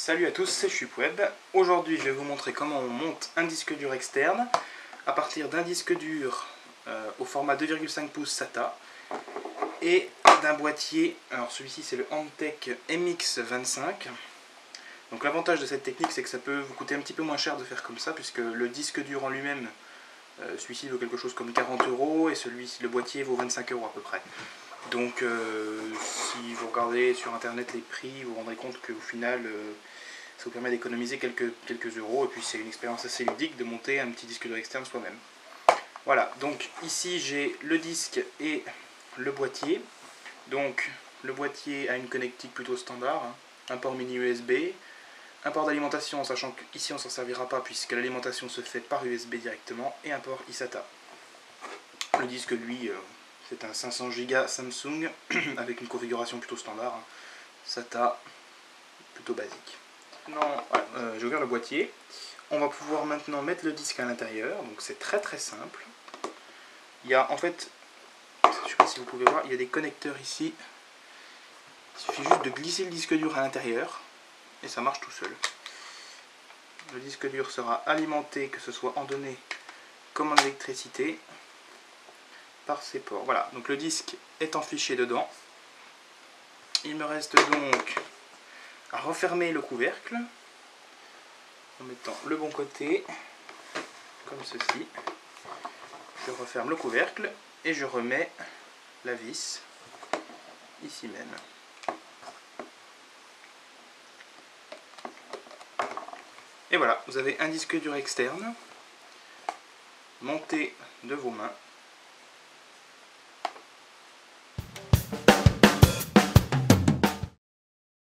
Salut à tous, c'est Chupweb. Aujourd'hui je vais vous montrer comment on monte un disque dur externe à partir d'un disque dur au format 2,5 pouces SATA et d'un boîtier. Alors celui-ci c'est le Antec MX25. Donc l'avantage de cette technique c'est que ça peut vous coûter un petit peu moins cher de faire comme ça, puisque le disque dur en lui-même, celui-ci vaut quelque chose comme 40 € et celui-ci, le boîtier, vaut 25 € à peu près. Donc si vous regardez sur internet les prix, vous vous rendrez compte qu'au final ça vous permet d'économiser quelques euros, et puis c'est une expérience assez ludique de monter un petit disque dur externe soi-même. Voilà, donc ici j'ai le disque et le boîtier. Donc le boîtier a une connectique plutôt standard, hein, un port mini USB, un port d'alimentation, sachant qu'ici on s'en servira pas puisque l'alimentation se fait par USB directement, et un port eSATA. Le disque lui c'est un 500 Go Samsung avec une configuration plutôt standard, hein, SATA plutôt basique. Maintenant, voilà, j'ai ouvert le boîtier. On va pouvoir maintenant mettre le disque à l'intérieur, donc c'est très simple. Il y a en fait, je ne sais pas si vous pouvez voir, il y a des connecteurs ici. Il suffit juste de glisser le disque dur à l'intérieur et ça marche tout seul. Le disque dur sera alimenté, que ce soit en données comme en électricité, par ces ports. Voilà, donc le disque est enfiché dedans. Il me reste donc à refermer le couvercle en mettant le bon côté, comme ceci. Je referme le couvercle et je remets la vis ici même. Et voilà, vous avez un disque dur externe monté de vos mains.